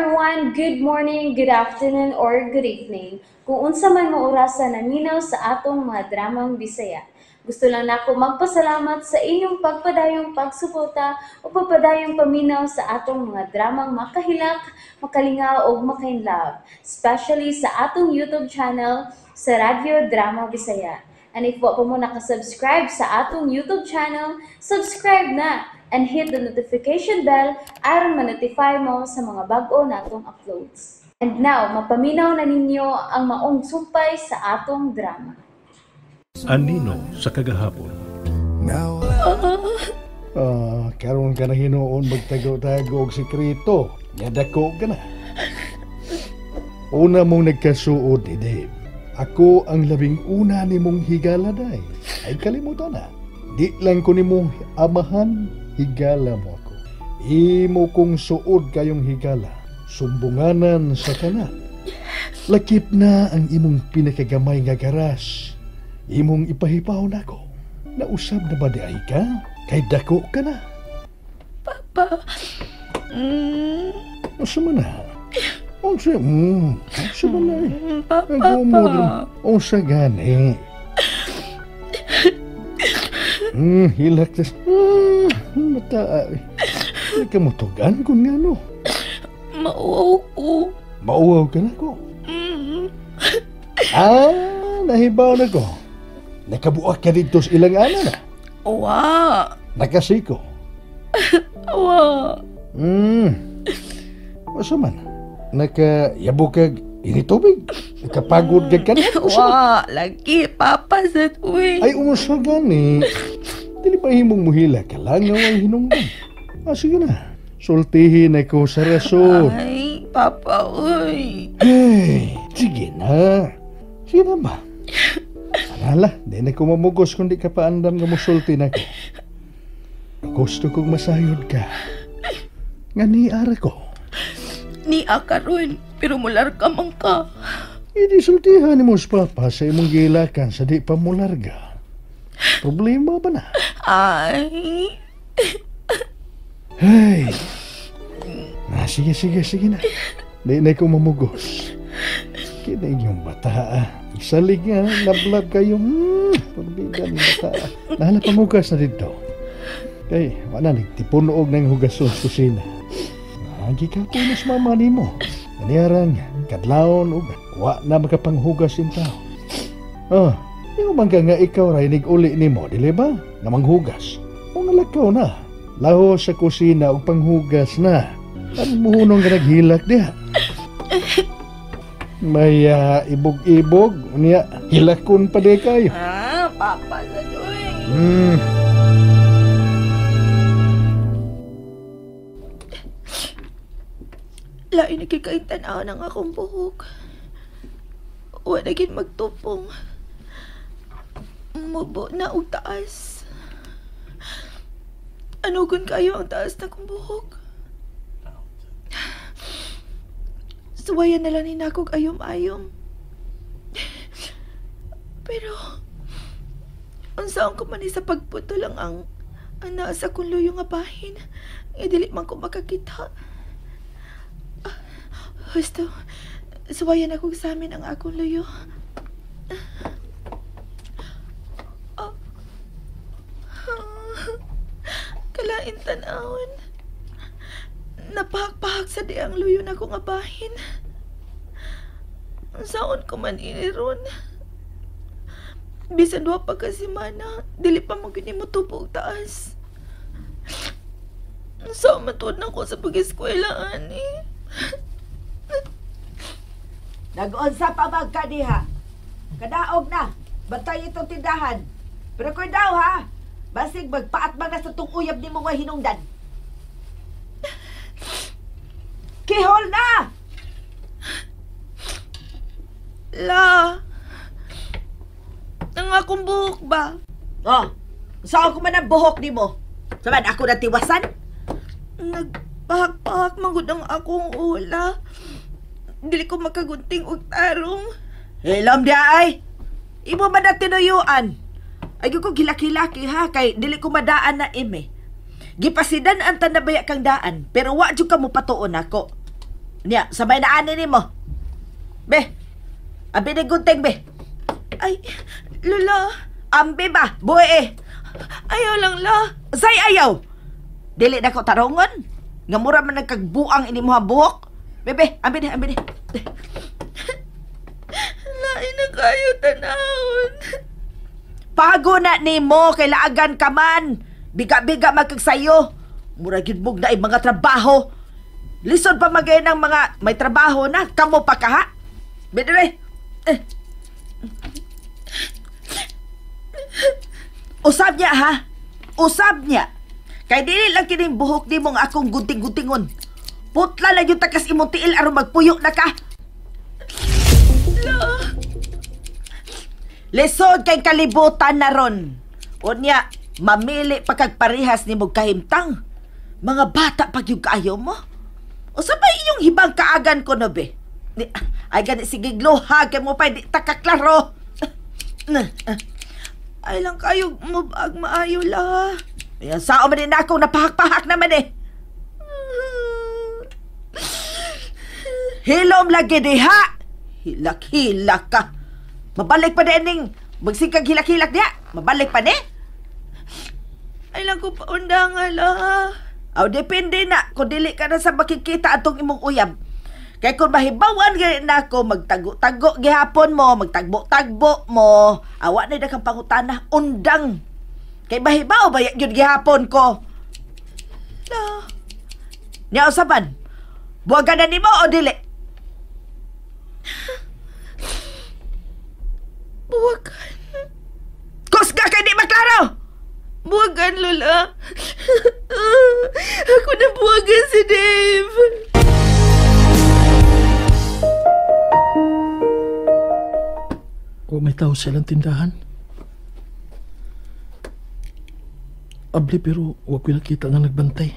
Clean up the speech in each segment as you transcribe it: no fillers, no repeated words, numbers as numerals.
everyone, good morning, good afternoon, or good evening. Kung unsa man mo orasan naminaw sa atong mga dramang Bisaya. Gusto lang nako magpasalamat sa inyong pagpadayong pagsuporta o pagpadayong paminaw sa atong mga dramang makahilak, makalingaw o makainlove, especially sa atong YouTube channel sa Radyo Drama Bisaya. And if wa pa mo nakasubscribe sa atong YouTube channel, subscribe na and hit the notification bell aron ma-notify mo sa mga bag-o natong uploads. And now, mapaminaw na ninyo ang maong sumpay sa atong drama. Anino sa kagahapon. Karon ka na hinuon magtago-tago og sekreto. Nadako ka na. Una mong nagkasuod ni Dave. Ako ang labing una ni mong higala, day. Ay kalimutan na. Di lang ko ni mong amahan, higala mo ako. Imo kong suod kayong higala. Sumbunganan sa kanan. Lakip na ang imong pinakagamay nga garas. Imong ipahipaw na ko. Nausab na ba di ay ka? Kay dako ka na. Papa. Asa man na? Asa man na eh. Papa. Asa gani? Hilak tas. Mata. Kamutugan ko nga no. Mauwaw ko. Mauwaw ka na ko. Nahibaw na ko. Nakabuak ka dito sa ilang ana na. Wa. Nakasiko. Wa. Asa man? Nakayabo kag initubig? Nakapagod kag ka na? Wa. Lagi, Papa, sa tuwi. Ay, umusa gani. Dili pa himong muhila ka lang nga way hinungdan. Sige na. Sultihin ako sa rason. Ay, Papa, uy. Hey, sige na. Sige na ba? Anala, di na ko mamugos kung di ka paandam nga musulti na ko. Gusto kong masayod ka. Nga niara ko. Ni akaroon, pero mular ka man ka. Hindi sultihan ni mo sa papa sa imong gilakan sa di pa mo larga. Problema ba na? Ay. Hey! Sige na. Di na ko mamugos. Kina inyong bata. Isalig nga, lablab kayo. Pagbigan ng bata. Nahala pamugas na dito. Kay, wala nagtipunoog ng hugason sa kusina. Lagi ka po mas mamani mo. Naniyarang, kadlaon o wa na makapanghugas yung tao. Yung bangga nga ikaw rainig uli ni mo, dili ba? Namanghugas. Mga lakaw na. Laho sa kusina o panghugas na. Ang muhunong ka naghilak diha. May ibog-ibog. Niya, hilakon pa di kayo. Papa, sa tuwi. Lain nagkikaintanaan ang akong buhok. Wa naging magtupong. Mubo na og taas. Ano kung kayo ang taas na kong buhok? Suwayan na lang ni nakog ayom-ayom. Pero, unsaon ko man sa pagputo lang ang nasa kong luyo nga bahin. Dili man ko makakita. Gusto, suwayan ako sa amin ang akong luyo. Kalain tanawon. Napahak-pahak sa di ang luyo na kong abahin. Saon ko man iniron. Bisan wa pa kasi mana, dili pa magini mo tupo og taas. Saan matod na ko sa pag-eskwela, ani? Nag-unsa pa magka diha. Kadaog na. Bantay itong tindahan. Pero koy daw ha. Basig magpaatbang na sa itong uyab ni mga hinungdan. Kihol na! La! Ang akong buhok ba? Saan ko man ang buhok ni mo? Saman ako na tiwasan? Nagpahak-pahak magud ang akong ula. Dili ko makagunting og tarong. Hilam di ay! Imo man na tinuyuan. Ay ko gilaki-laki ha, kay dili ko madaan na ime. Gipasidan ang tanabaya kang daan, pero wa jud ka mo patuon ako. Niya, sabay na ani ni mo. Be, abi ni gunting, be. Ay, Lola. Ambi ba? Buhay eh. Ayaw lang, la. Say ayaw. Dili na ko tarungon. Nga mura man nagkagbuang ini mo buhok. Bebe, ambi di. Lain na kayo tanawon. Pago na ni mo, kay laagan ka man. Biga-biga magkagsayo. Mura gyud mog na mga trabaho. Lisod pa magay ng mga may trabaho na. Kamo pa ka ha? Bidire. Usab niya ha? Usab niya. Kay dili lang kining buhok ni mong akong gunting-guntingon. Putla na yung takas imong tiil aron magpuyo na ka. Lisod kay kalibutan na ron. Unya, mamili pa kag parehas ni mong kahimtang. Mga bata pag yung kaayo mo. O sabay inyong hibang kaagan ko no be. Ay gani sige gluha kay mo pa di takaklaro. Ay lang kayo mabag maayo la. Ayan, sao man din ako napahak-pahak naman eh. Hilom lagi diha. Hilak-hilak ka. Mabalik pa din magsikag hilak-hilak niya. Mabalik pa ni. Ay lang ko paundangan la. Aw, depende na kung dili ka na sa makikita atong imong uyab. Kaya kung mahibawan gani na ako, magtago-tago gihapon mo, magtagbo-tagbo mo, awa na kang pangutana, undang. Kay mahibaw ba yun gihapon ko? La. Nya usapan, buwagan na nimo o dili? Buwagan. Kusga kay di maklaro! Buwagan, Lola. Ako na buwagan si Dave. O may tao silang tindahan. Abli pero wag ko nakita nga nagbantay.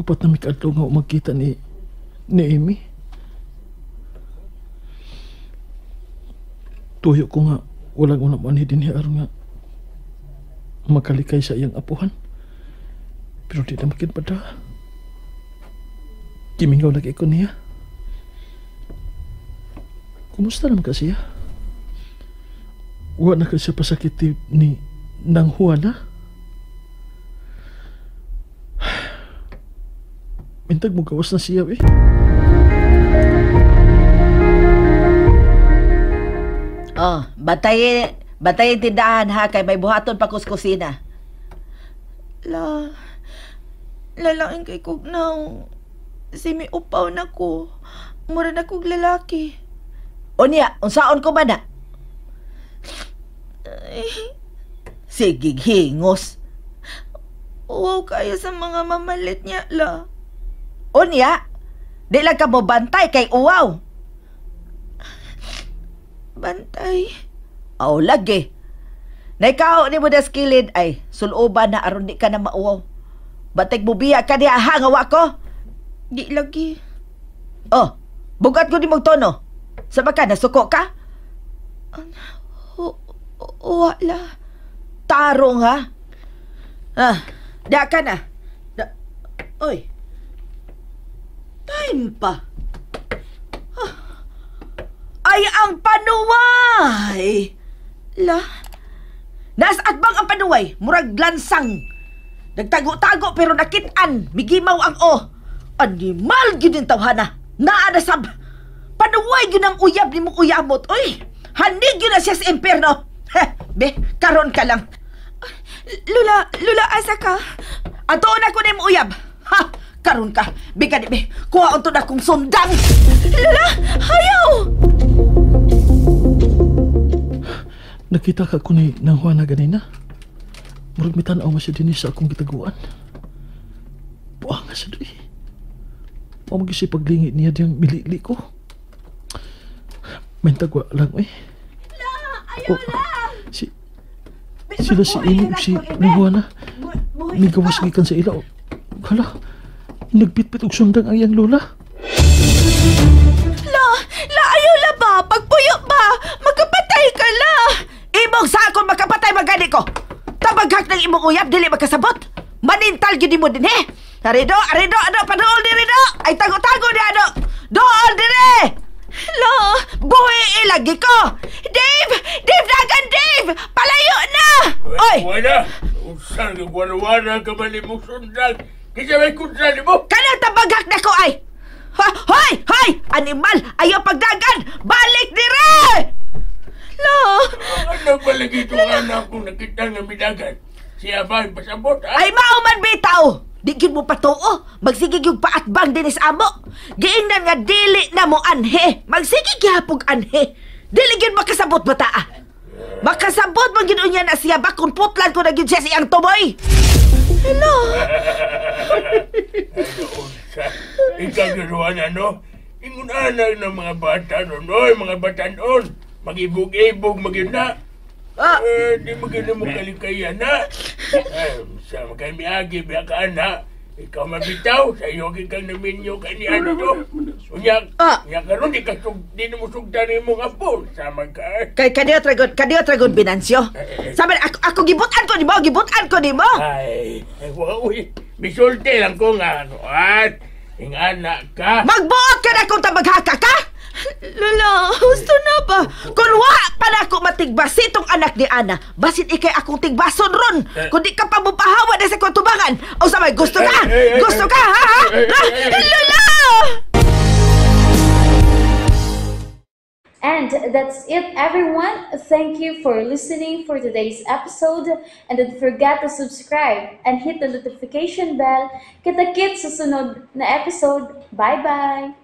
Upat na may kaadlaw nga magkita ni Amy. Tuyo ko nga walang unaman din niya aron nga makalikay sa iyang apuhan. Pero di na makinpada. Kimingaw lagi ko niya. Kumusta naman ka siya? Wa na ka siya pasakiti ni Nang Juana? Mintag mo gawas na siya eh. Oh, batayin tindahan ha, kay may buhaton pa kuskusina. Lalaking kay Kugnaw. Si mi upaw na ko. Mura na kog lalaki. O niya, unsaon ko ba na? Ay, Sige, hingos. uwaw kayo sa mga mamalit niya, la. O niya, di lang ka mo bantay kay uwaw. Bantay. Aw, lagi. Naikaw ni mo na skilid ay suluban na aron di ka na mauwaw. Batik bubiya ka niya hangawa ko. Di lagi. Oh, bugat ko ni mong tono. Sa baka nasuko ka? Wala. Tarong ha? Da ka na. Oy. Time pa. Ay, ang panuway! La, Nasaat bang ang panuway? Murag lansang. Nagtago-tago pero nakitaan. Migimaw ang Animal yun yung tawhana. Naanasab. Panuway yun ang uyab ni mong uyabot. Uy, handig yun na siya sa imperno. Be, karon ka lang. Lula, asa ka? Atoon ako na yung uyab. Ha, karon ka. Be, kuha unto na kong sundang. Lula, hayaw! Nakita ka ko ni Nang Juana ganina. Murag may tanaw masya din sa akong gitaguan. Buang nga sa doy. Pamagisi paglingit niya diyang milili ko. May tagwa lang eh. Ayaw lang! Sila si Amy o si Nang Juana. May gawas gikan sa ilaw. Hala, nagpitpit og sundang ang iyang lola. La, ayaw la ba? Pagpuyo ba? Magkapatay ka la! Imong sakon makapatay magani ko. Tabaghak ng imong uyab, dili magkasabot. Manintal gini mo din, eh. Arido, padool diri do. Ay tago-tago di ano. Dool diri. Lo, buhi lagi ko. Dave, dagan Dave. Palayo na. Oy, Wala! Usan ka wala ka man imong sundan! Kisa may kunsan mo! kanang tabaghak na ko ay. Hoy, animal, ayaw pagdagan. Balik diri. Lo, Ano ba lagi itong anak kong nakita nga midagan? Siya ba ang pasabot, ha? ay mauman bitaw. Di gyud mo patuo. Magsigig yung paatbang dinis amo. Giingnan nga dili na mo anhe. Magsigig gyapog anhe. Dili gyud makasabot bata. Makasabot man gyud unya na siya bakon putlan ko na gyud siya siyang tuboy. Hello. Ano unsa? Ikaw garuan ano? Ingon anak ng mga bata nun, oy, mga bata nun. Mag-ibog-ibog, mag-ina. Di mo gano'n mo kalikayan, ha? Sa mga miagi, biya ka, anak. Ikaw mabitaw, sa iyo kang naminyo ka ni ano to. Unyak, karon di na mo sugdan yung mga apo. Sama ka, Kay kadiyo tragon Binansyo. Sabi ako gibutan ko nimo. Ay, wow, bisulti lang ko nga, ano, at, ing anak ka. Magbuot ka na kung tabaghaka ka. Lola, gusto na ba? Kung wa pa na ako matigbas itong anak ni Ana, basit ikay akong tigbason ron. Kung di ka pa mupahawa na sa kwantubangan. O sabay, gusto ka? Gusto ka, ha? Lola! And that's it, everyone. Thank you for listening for today's episode. And don't forget to subscribe and hit the notification bell. Kita-kits sa sunod na episode. Bye-bye!